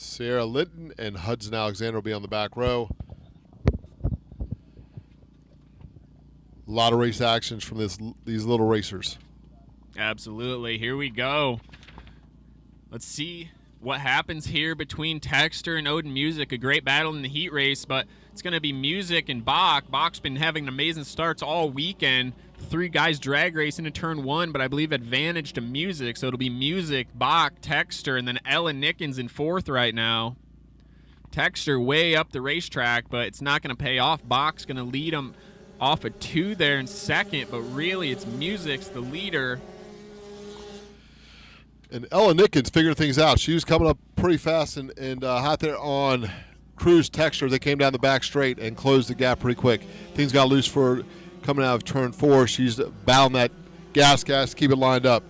Sierra Linton and Hudson Alexander will be on the back row. A lot of race actions from these little racers. Absolutely. Here we go. Let's see what happens here between Texter and Odin Music. A great battle in the heat race, but it's going to be Music and Bach. Bach's been having amazing starts all weekend. 3 guys drag race into turn 1, but I believe advantage to Music. So it'll be Music, Bach, Texter, and then Ella Nickens in 4th right now. Texter way up the racetrack, but it's not going to pay off. Bach's going to lead him off a 2 there in 2nd, but really it's Music's the leader. And Ella Nickens figured things out. She was coming up pretty fast and hot there on Cruz Texter. They came down the back straight and closed the gap pretty quick. Things got loose for her coming out of turn 4. She's battling that gas, keep it lined up.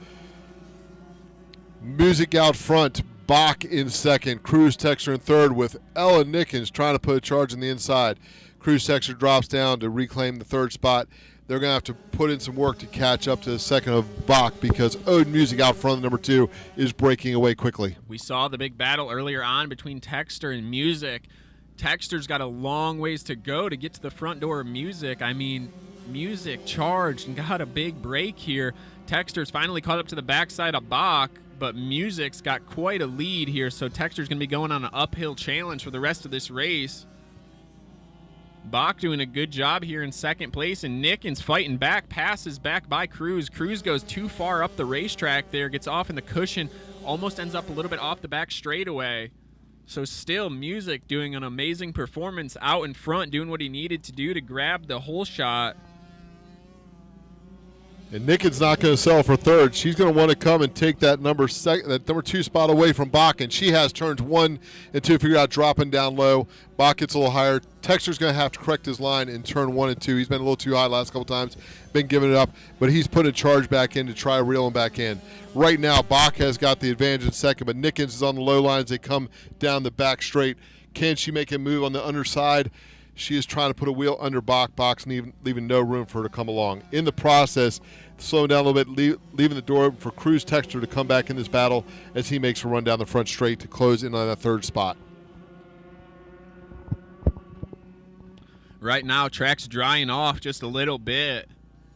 Music out front, Bach in 2nd, Cruz Texter in 3rd with Ella Nickens trying to put a charge on the inside. Cruz Texter drops down to reclaim the 3rd spot. They're going to have to put in some work to catch up to the 2nd of Bach because Odin Music out front of number 2 is breaking away quickly. We saw the big battle earlier on between Texter and Music. Texter's got a long ways to go to get to the front door of Music. I mean, Music charged and got a big break here. Texter's finally caught up to the backside of Bach, but Music's got quite a lead here, so Texter's going to be going on an uphill challenge for the rest of this race. Bach doing a good job here in 2nd place, and Nickens fighting back, passes back by Cruz. Cruz goes too far up the racetrack there, gets off in the cushion, almost ends up a little bit off the back straightaway. So still Music doing an amazing performance out in front, doing what he needed to do to grab the hole shot. And Nickens not going to settle for 3rd. She's going to want to come and take that number 2 spot away from Bach, and she has turns 1 and 2 figured out, dropping down low. Bach gets a little higher. Texter's going to have to correct his line in turn 1 and 2. He's been a little too high last couple times, been giving it up, but he's put a charge back in to try to reel him back in. Right now, Bach has got the advantage in 2nd, but Nickens is on the low lines. They come down the back straight. Can she make a move on the underside? She is trying to put a wheel under Bach. Bach's leaving no room for her to come along. In the process, slowing down a little bit, leaving the door open for Cruz Texter to come back in this battle as he makes a run down the front straight to close in on that 3rd spot. Right now, track's drying off just a little bit.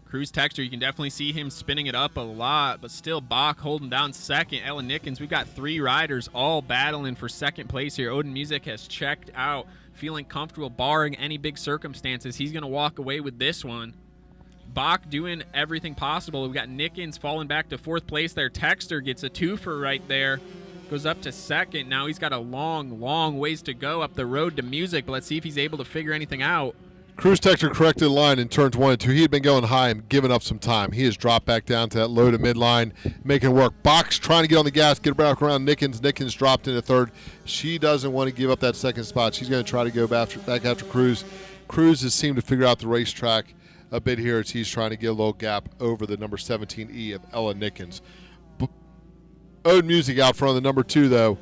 Cruz Texter, you can definitely see him spinning it up a lot, but still Bach holding down 2nd. Ella Nickens, we've got 3 riders all battling for 2nd place here. Odin Music has checked out, feeling comfortable, barring any big circumstances. He's going to walk away with this one. Bach doing everything possible. We've got Nickens falling back to 4th place there. Texter gets a 2-fer right there. Goes up to 2nd. Now he's got a long, long ways to go up the road to Music, but let's see if he's able to figure anything out. Cruz Texter corrected the line in turns 1 and 2. He had been going high and giving up some time. He has dropped back down to that low to midline, making it work. Bach's trying to get on the gas, get back around Nickens. Nickens dropped into 3rd. She doesn't want to give up that 2nd spot. She's going to try to go back after Cruz. Cruz has seemed to figure out the racetrack a bit here as he's trying to get a little gap over the number 17E of Ella Nickens. Odin Music out front of the number 2, though.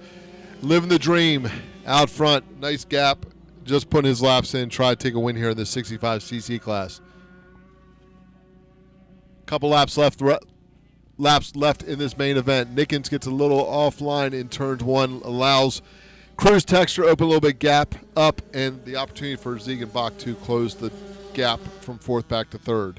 Living the dream out front. Nice gap. Just putting his laps in, try to take a win here in the 65cc class. Couple laps left in this main event. Nickens gets a little offline in turns 1, allows Cruz Texter open a little bit gap up, and the opportunity for Ziegenbach to close the gap from 4th back to 3rd.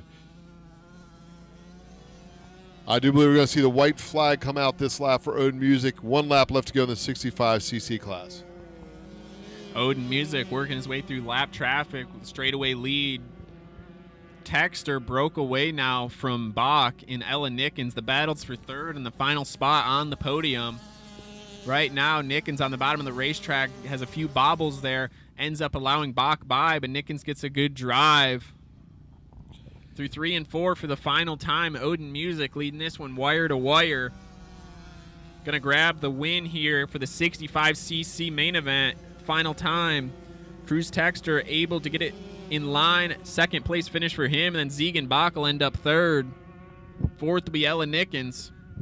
I do believe we're going to see the white flag come out this lap for Odin Music. 1 lap left to go in the 65cc class. Odin Music working his way through lap traffic with a straightaway lead. Texter broke away now from Bach and Ella Nickens. The battles for 3rd and the final spot on the podium. Right now, Nickens on the bottom of the racetrack has a few bobbles there, ends up allowing Bach by, but Nickens gets a good drive. Through 3 and 4 for the final time, Odin Music leading this one wire to wire. Gonna grab the win here for the 65cc main event. Final time. Cruz Texter able to get it in line. 2nd place finish for him, and then Ziegenbach will end up 3rd. 4th will be Ella Nickens.